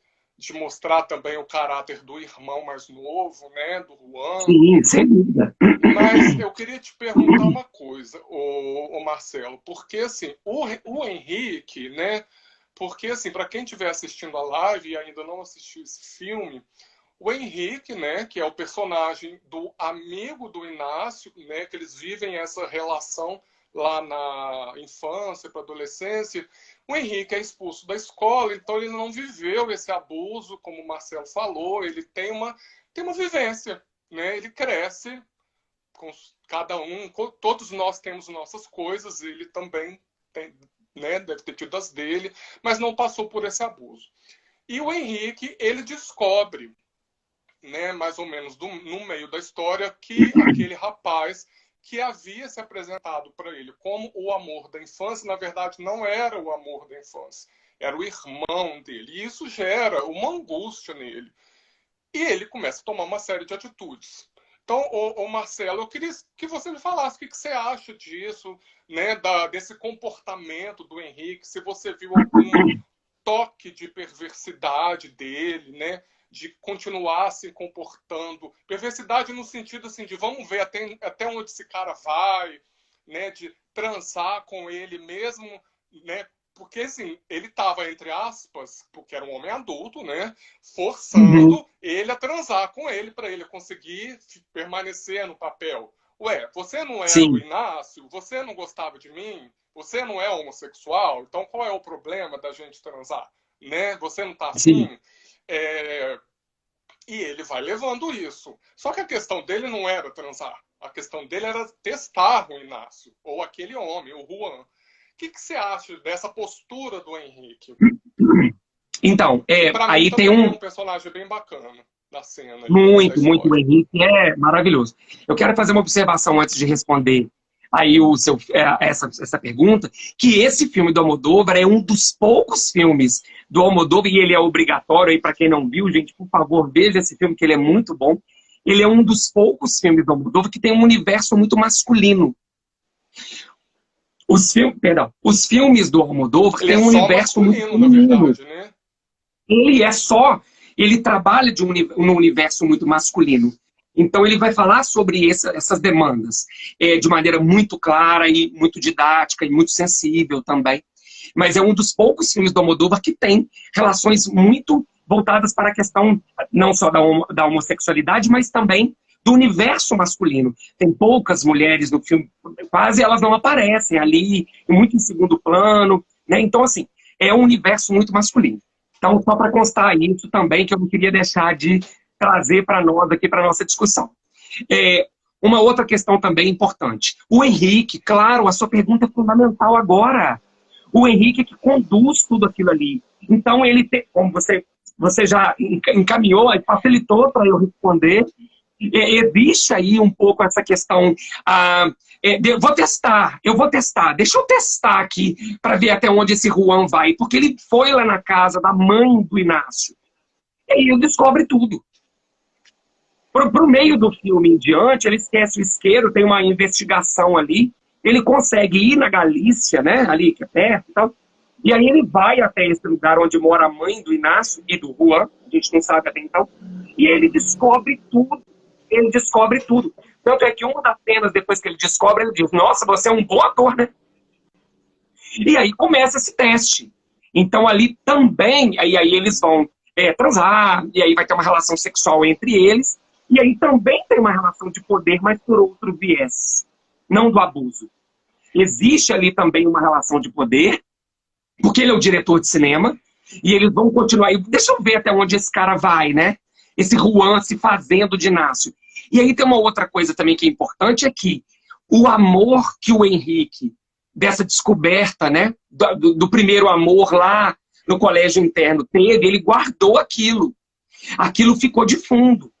mostrar também o caráter do irmão mais novo, né, do Juan. Sim, sem dúvida. Mas eu queria te perguntar uma coisa, o Marcelo, porque assim, o Henrique, né, porque assim, para quem estiver assistindo a live e ainda não assistiu esse filme, o Henrique, né, que é o personagem do amigo do Inácio, né, que eles vivem essa relação lá na infância para adolescência. O Henrique é expulso da escola, então ele não viveu esse abuso, como o Marcelo falou, ele tem uma vivência, né? Ele cresce com cada um, todos nós temos nossas coisas, ele também tem, né, deve ter tido as dele, mas não passou por esse abuso. E o Henrique, ele descobre, né, mais ou menos no meio da história, que aquele rapaz que havia se apresentado para ele como o amor da infância, na verdade não era o amor da infância, era o irmão dele. E isso gera uma angústia nele. E ele começa a tomar uma série de atitudes. Então, o Marcelo, eu queria que você me falasse o que você acha disso, né, desse comportamento do Henrique, se você viu algum toque de perversidade dele, né, de continuar se comportando. Perversidade no sentido assim, de vamos ver até onde esse cara vai, né, de transar com ele mesmo, né, porque assim, ele estava, entre aspas, porque era um homem adulto, né, forçando ele a transar com ele para ele conseguir permanecer no papel. Ué, você não era o Inácio? Você não gostava de mim? Você não é homossexual? Então qual é o problema da gente transar? Né? Você não tá afim? E ele vai levando isso. Só que a questão dele não era transar. A questão dele era testar o Inácio, ou aquele homem, o Juan. O que você acha dessa postura do Henrique? Então, aí tem um personagem bem bacana da cena. Muito, muito. O Henrique é maravilhoso. Eu quero fazer uma observação antes de responder aí essa pergunta, que esse filme do Almodóvar é um dos poucos filmes do Almodóvar, e ele é obrigatório aí para quem não viu, gente, por favor, veja esse filme, que ele é muito bom. Ele é um dos poucos filmes do Almodóvar que tem um universo muito masculino. Os filmes do Almodóvar têm um universo muito feminino. Na verdade, né? Ele trabalha num universo muito masculino. Então ele vai falar sobre essas demandas de maneira muito clara e muito didática e muito sensível também. Mas é um dos poucos filmes do Almodóvar que tem relações muito voltadas para a questão não só da homossexualidade, mas também do universo masculino. Tem poucas mulheres no filme, quase elas não aparecem ali, muito em segundo plano, né? Então, assim, é um universo muito masculino. Então, só para constar isso também, que eu não queria deixar de trazer para nós aqui, para a nossa discussão. Uma outra questão também importante. O Henrique, claro, a sua pergunta é fundamental agora. O Henrique que conduz tudo aquilo ali. Então, ele tem, como você já encaminhou e facilitou para eu responder, existe aí um pouco essa questão. Eu vou testar, deixa eu testar aqui para ver até onde esse Juan vai, porque ele foi lá na casa da mãe do Inácio e aí ele descobre tudo. Pro meio do filme em diante, ele esquece o isqueiro, tem uma investigação ali, ele consegue ir na Galícia, né, ali que é perto e tal, e aí ele vai até esse lugar onde mora a mãe do Inácio e do Juan, a gente não sabe até então, e ele descobre tudo. Tanto é que uma das cenas, depois que ele descobre, ele diz, nossa, você é um bom ator, né? E aí começa esse teste. Então ali também, aí eles vão transar, e aí vai ter uma relação sexual entre eles, e aí também tem uma relação de poder, mas por outro viés, não do abuso. Existe ali também uma relação de poder, porque ele é o diretor de cinema, e eles vão continuar. Deixa eu ver até onde esse cara vai, né? Esse Juan se fazendo de Inácio. E aí tem uma outra coisa também que é importante, é que o amor que o Henrique, dessa descoberta, né, do primeiro amor lá no colégio interno teve, ele guardou aquilo. Aquilo ficou de fundo.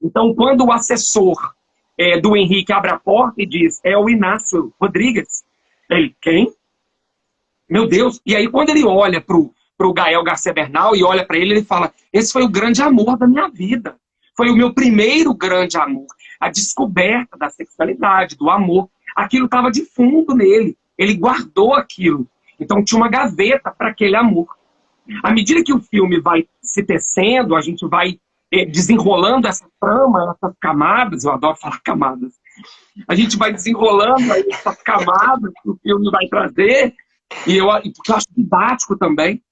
Então, quando o assessor do Henrique abre a porta e diz, é o Inácio Rodrigues, ele, quem? Meu Deus! E aí quando ele olha pro Gael Garcia Bernal e olha para ele, ele fala, esse foi o grande amor da minha vida. Foi o meu primeiro grande amor. a descoberta da sexualidade, do amor. Aquilo estava de fundo nele. Ele guardou aquilo. Então tinha uma gaveta para aquele amor. À medida que o filme vai se tecendo, a gente vai desenrolando essa trama, essas camadas, eu adoro falar camadas, a gente vai desenrolando aí essas camadas que o filme vai trazer, porque eu acho didático também,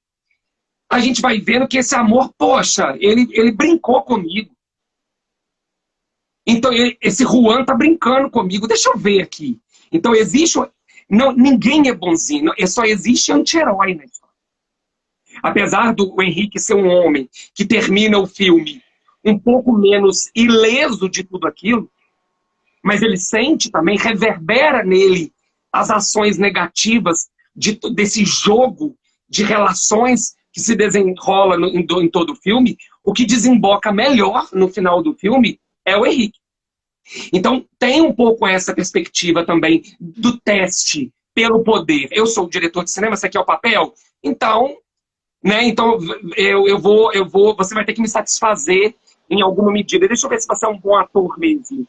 a gente vai vendo que esse amor, poxa, ele brincou comigo. Então, esse Juan tá brincando comigo, deixa eu ver aqui. Então, existe... Não, ninguém é bonzinho, só existe anti-herói, né? Apesar do Henrique ser um homem que termina o filme um pouco menos ileso de tudo aquilo, mas ele sente também, reverbera nele as ações negativas desse jogo de relações que se desenrola em todo o filme. O que desemboca melhor no final do filme é o Henrique. Então, tem um pouco essa perspectiva também do teste pelo poder. Eu sou o diretor de cinema, esse aqui é o papel? Então, né, então você vai ter que me satisfazer em alguma medida. Deixa eu ver se você é um bom ator mesmo.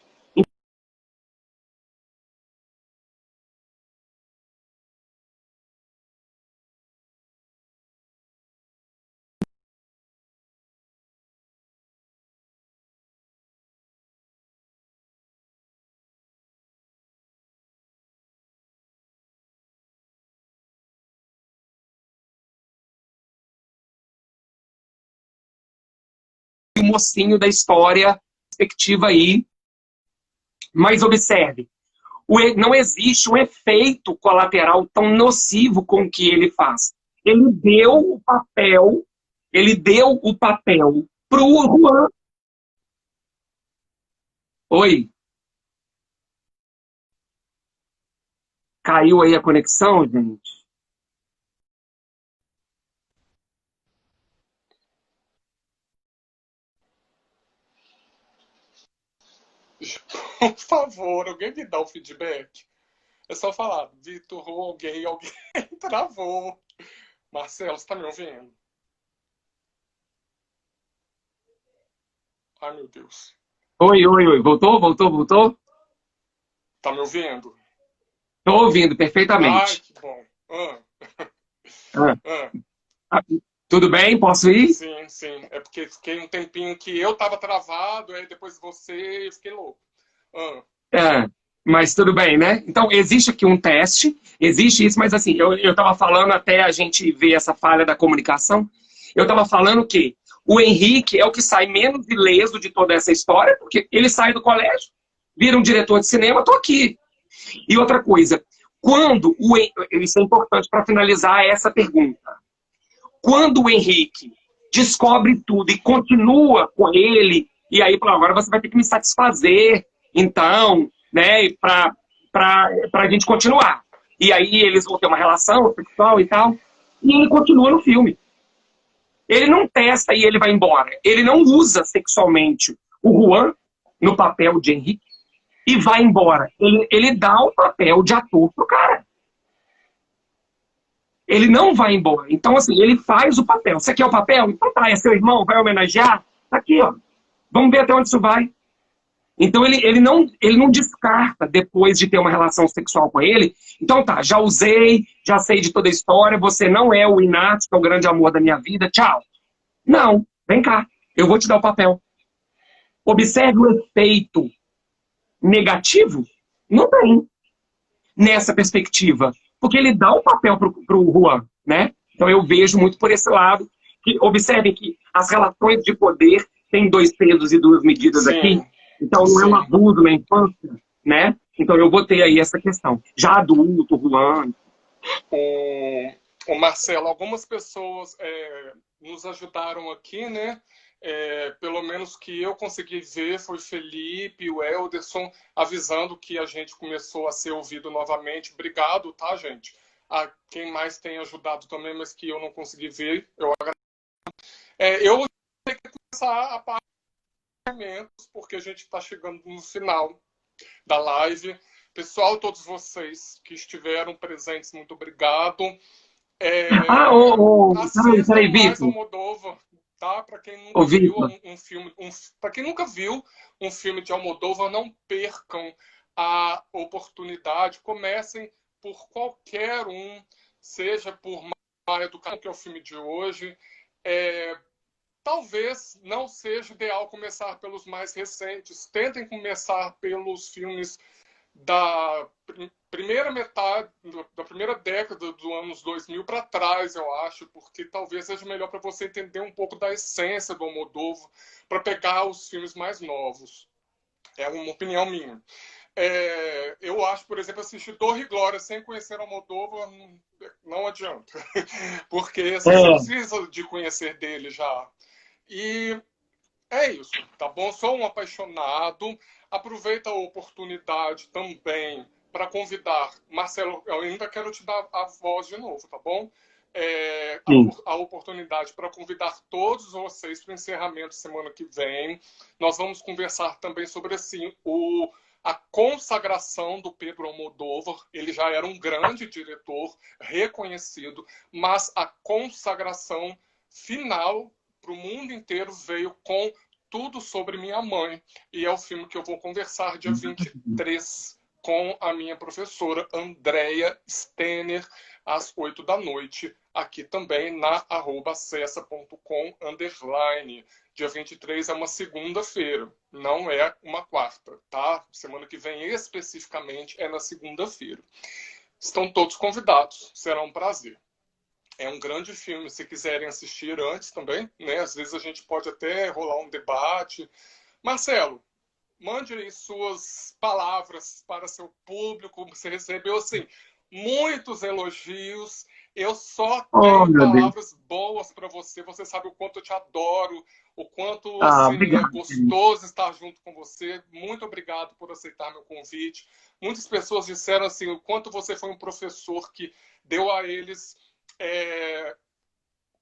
O mocinho da história, perspectiva aí. Mas observe, não existe um efeito colateral tão nocivo com o que ele faz. Ele deu o papel pro Juan. Oi, caiu aí a conexão, gente? Por favor, alguém me dá o feedback? É só falar, Vitor, ou alguém travou. Marcelo, você tá me ouvindo? Ai, meu Deus. Oi. Voltou? Tá me ouvindo? Tô ouvindo Ai, perfeitamente. que bom. Ah, Ah, ah. ah, tudo bem? Posso ir? Sim, sim. É porque fiquei um tempinho que eu tava travado, aí depois você, eu fiquei louco. Ah, É, mas tudo bem, né? Então, existe aqui um teste, existe isso, mas assim, eu estava falando até a gente ver essa falha da comunicação, eu estava falando que o Henrique é o que sai menos ileso de toda essa história, porque ele sai do colégio, vira um diretor de cinema, tô aqui. E outra coisa, isso é importante para finalizar essa pergunta, quando o Henrique descobre tudo e continua com ele, e aí fala, agora você vai ter que me satisfazer, então, né, para a gente continuar. E aí eles vão ter uma relação sexual e tal, e ele continua no filme. Ele não testa e ele vai embora. Ele não usa sexualmente o Juan no papel de Henrique e vai embora. Ele dá o papel de ator pro cara. Ele não vai embora. Então, assim, ele faz o papel. Você quer o papel? Então tá, é seu irmão, vai homenagear? Tá aqui, ó. Vamos ver até onde isso vai. Então, ele não descarta depois de ter uma relação sexual com ele. Então tá, já usei, já sei de toda a história, você não é o Inácio, que é o grande amor da minha vida, tchau. Não, vem cá, eu vou te dar o papel. Observe o efeito negativo. Não tem nessa perspectiva. Porque ele dá o papel pro Juan, né? Então eu vejo muito por esse lado. Que, observem que as relações de poder têm dois pesos e duas medidas aqui. sim, Então não é um sim. abuso na infância, né? Então eu botei aí essa questão. Já adulto, Juan. O Marcelo, algumas pessoas nos ajudaram aqui, né? Pelo menos que eu consegui ver foi Felipe, o Elderson, avisando que a gente começou a ser ouvido novamente. Obrigado, tá, gente? A quem mais tem ajudado também, mas que eu não consegui ver, eu agradeço. Eu tenho que começar a parte de momentos, porque a gente está chegando no final da live. Pessoal, todos vocês que estiveram presentes, muito obrigado. Peraí, Assistam peraí, mais Vitor. Almodóvar. tá? Para quem nunca Ô, viu Vitor, um filme, para quem nunca viu um filme de Almodóvar, não percam a oportunidade. Comecem por qualquer um, seja por Má Educação, que é o filme de hoje. Talvez não seja ideal começar pelos mais recentes. Tentem começar pelos filmes da primeira metade, da primeira década dos anos 2000 para trás, eu acho, porque talvez seja melhor para você entender um pouco da essência do Almodóvar, para pegar os filmes mais novos. É uma opinião minha. Eu acho, por exemplo, assistir Dor e Glória sem conhecer Almodóvar não adianta, porque você precisa de conhecer dele já. E é isso, tá bom? Sou um apaixonado. Aproveita a oportunidade também para convidar. Marcelo, eu ainda quero te dar a voz de novo, tá bom? A oportunidade para convidar todos vocês para o encerramento semana que vem. Nós vamos conversar também sobre assim, a consagração do Pedro Almodóvar. Ele já era um grande diretor, reconhecido, mas a consagração final para o mundo inteiro veio com Tudo Sobre Minha Mãe. E é o filme que eu vou conversar dia 23 com a minha professora Andréia Stener, às 8 da noite, aqui também na @acessa.com_. Dia 23 é uma segunda-feira, não é uma quarta, tá? Semana que vem, especificamente, é na segunda-feira. Estão todos convidados, será um prazer. É um grande filme, se quiserem assistir antes também, né? Às vezes a gente pode até rolar um debate. Marcelo, mande aí suas palavras para seu público. Você recebeu, assim, muitos elogios. Eu só tenho palavras boas para você. Você sabe o quanto eu te adoro, o quanto assim, é gostoso estar junto com você. Muito obrigado por aceitar meu convite. Muitas pessoas disseram assim, o quanto você foi um professor que deu a eles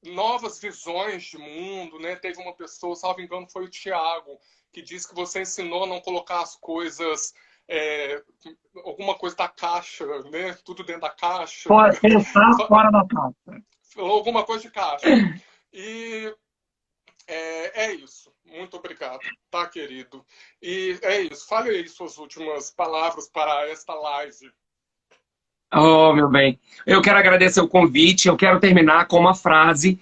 novas visões de mundo, né? Teve uma pessoa, salvo engano, foi o Tiago, que disse que você ensinou a não colocar as coisas, alguma coisa da caixa, né? Tudo dentro da caixa. Pode pensar fora da caixa. Alguma coisa de caixa. E é isso. Muito obrigado, tá, querido? E é isso. Fale aí suas últimas palavras para esta live. Oh, meu bem. Eu quero agradecer o convite. Eu quero terminar com uma frase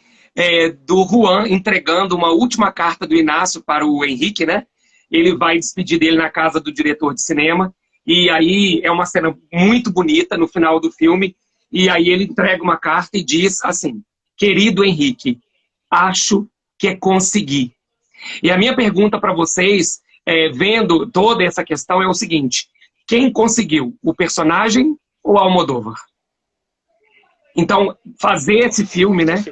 do Juan entregando uma última carta do Inácio para o Henrique, né? Ele vai despedir dele na casa do diretor de cinema. E aí é uma cena muito bonita no final do filme. E aí ele entrega uma carta e diz assim: querido Henrique, acho que consegui. E a minha pergunta para vocês, vendo toda essa questão, é o seguinte: quem conseguiu? O personagem ou Almodóvar? Então, fazer esse filme, né?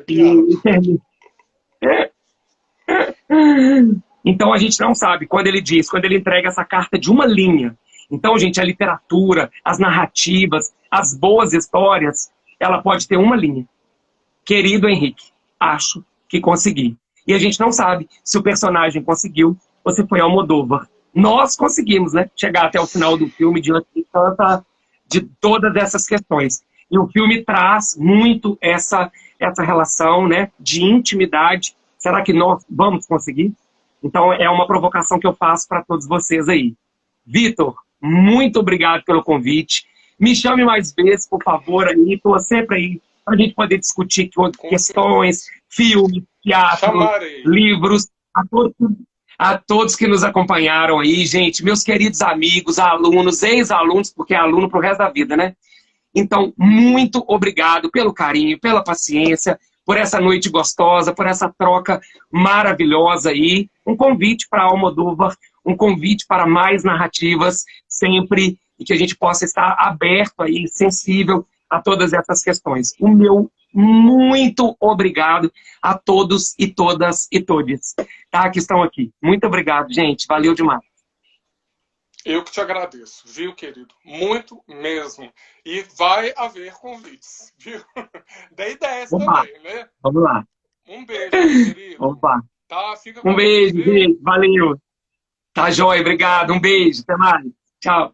Então, a gente não sabe quando ele diz, quando ele entrega essa carta de uma linha. Então, gente, a literatura, as narrativas, as boas histórias, ela pode ter uma linha. Querido Henrique, acho que consegui. E a gente não sabe se o personagem conseguiu ou se foi Almodóvar. Nós conseguimos, né? Chegar até o final do filme diante de todas essas questões. E o filme traz muito essa relação, né, de intimidade. Será que nós vamos conseguir? Então, é uma provocação que eu faço para todos vocês aí. Vitor, muito obrigado pelo convite. Me chame mais vezes, por favor, aí. Estou sempre aí para a gente poder discutir questões, filmes, teatro, livros. A todos que nos acompanharam aí, gente, meus queridos amigos, alunos, ex-alunos, porque é aluno pro resto da vida, né? Então, muito obrigado pelo carinho, pela paciência, por essa noite gostosa, por essa troca maravilhosa aí. Um convite para Almodóvar, um convite para mais narrativas, sempre, e que a gente possa estar aberto aí, sensível a todas essas questões. O meu muito obrigado a todos e todas e todes, tá? Que estão aqui. Muito obrigado, gente. Valeu demais. Eu que te agradeço, viu, querido? Muito mesmo. E vai haver convites, viu? Dê ideias também, né? Vamos lá. Um beijo, querido. Opa. Tá? Fica com beijo, beijo. Valeu. Tá, joia. Obrigado. Um beijo. Até mais. Tchau.